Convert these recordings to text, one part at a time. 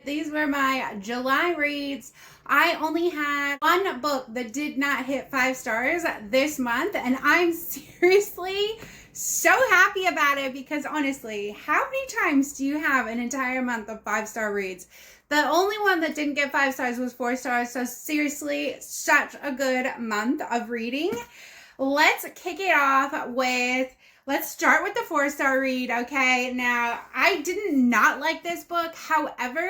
These were my July reads. I only had one book that did not hit 5 stars this month, and I'm seriously so happy about it because honestly, how many times do you have an entire month of 5-star reads? The only one that didn't get 5 stars was 4 stars, so seriously, such a good month of reading. Let's kick it off with, let's start with the 4-star read, okay? Now, I did not like this book. However,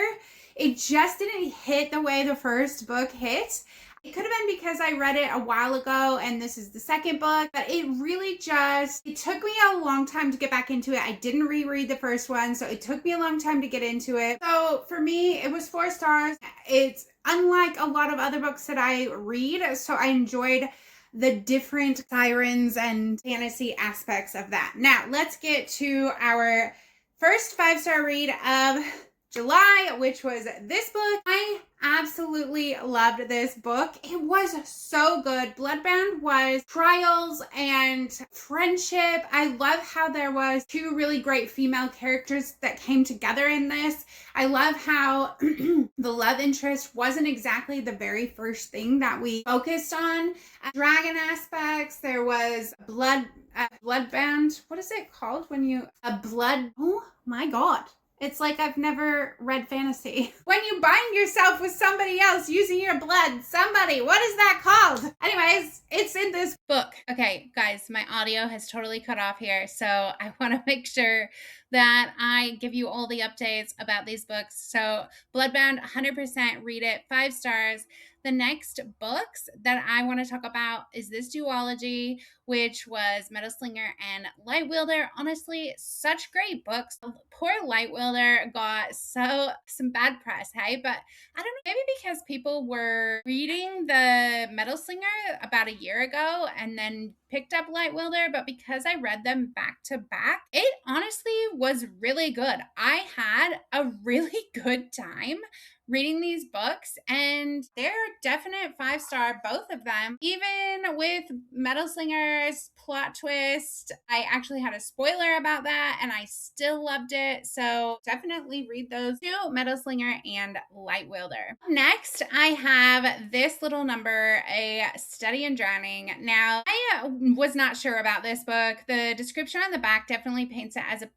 it just didn't hit the way the first book hit. It could have been because I read it a while ago and this is the second book, but it really just, it took me a long time to get back into it. I didn't reread the first one, so it took me a long time to get into it. So for me, it was 4 stars. It's unlike a lot of other books that I read, so I enjoyed the different sirens and fantasy aspects of that. Now, let's get to our first 5-star read of July, which was this book. I absolutely loved this book. It was so good. Bloodbound was trials and friendship. I love how there was 2 really great female characters that came together in this. I love how the love interest wasn't exactly the very first thing that we focused on. Dragon aspects. There was bloodbound. What is it called when you oh my god. It's like I've never read fantasy. When you bind yourself with somebody else using your blood, somebody, what is that called? Anyways, it's in this book. Okay, guys, my audio has totally cut off here, so I want to make sure that I give you all the updates about these books. So Bloodbound, 100% read it, 5 stars. The next books that I want to talk about is this duology, which was Metal Slinger and Lightwielder. Honestly, such great books. Poor Lightwielder got some bad press, hey? But I don't know, maybe because people were reading the Metal Slinger about a year ago and then picked up Lightwielder, but because I read them back to back, it honestly was really good. I had a really good time reading these books, and they're definite 5-star, both of them. Even with Metal Slinger's plot twist, I actually had a spoiler about that, and I still loved it. So definitely read those 2, Metal Slinger and Lightwielder. Next, I have this little number, A Study in Drowning. Now, I was not sure about this book. The description on the back definitely paints it as a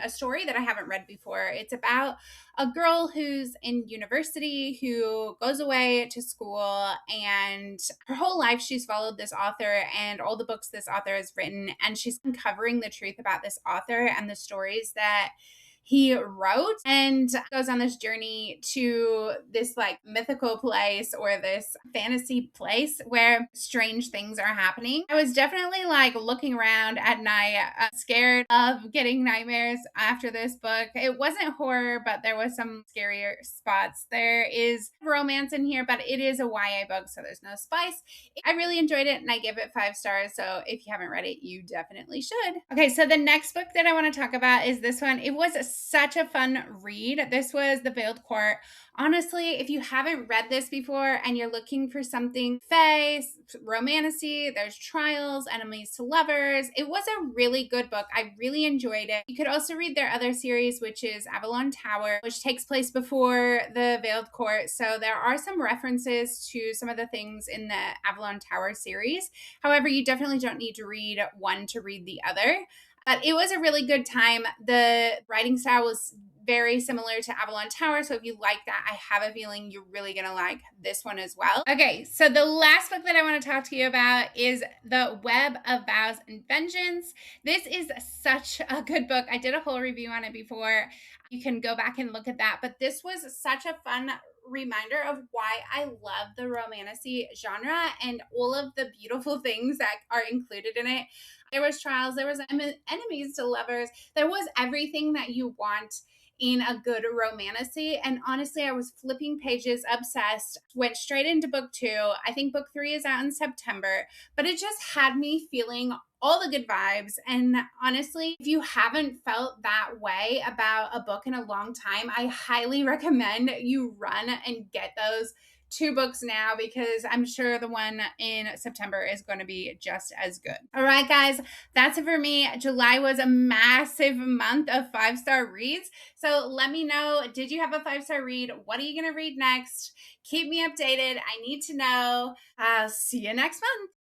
story that I haven't read before. It's about a girl who's in university who goes away to school, and her whole life she's followed this author and all the books this author has written, and she's uncovering the truth about this author and the stories that he wrote, and goes on this journey to this like mythical place or this fantasy place where strange things are happening. I was definitely like looking around at night, scared of getting nightmares after this book. It wasn't horror, but there was some scarier spots. There is romance in here, but it is a YA book, so there's no spice. I really enjoyed it and I give it 5 stars. So if you haven't read it, you definitely should. Okay, so the next book that I want to talk about is this one. It was such a fun read. This was The Veiled Court. Honestly, if you haven't read this before and you're looking for something fae, romantasy, there's trials, enemies to lovers. It was a really good book. I really enjoyed it. You could also read their other series, which is Avalon Tower, which takes place before The Veiled Court. So there are some references to some of the things in the Avalon Tower series. However, you definitely don't need to read one to read the other. But it was a really good time. The writing style was very similar to Avalon Tower. So if you like that, I have a feeling you're really going to like this one as well. Okay, so the last book that I want to talk to you about is The Web of Vows and Vengeance. This is such a good book. I did a whole review on it before. You can go back and look at that. But this was such a fun reminder of why I love the romantasy genre and all of the beautiful things that are included in it. There was trials, there was enemies to lovers, there was everything that you want in a good romantasy. And honestly, I was flipping pages, obsessed, went straight into book 2. I think book 3 is out in September, but it just had me feeling all the good vibes. And honestly, if you haven't felt that way about a book in a long time, I highly recommend you run and get those 2 books now because I'm sure the one in September is going to be just as good. All right, guys, that's it for me. July was a massive month of 5-star reads. So let me know, did you have a 5-star read? What are you going to read next? Keep me updated. I need to know. I'll see you next month.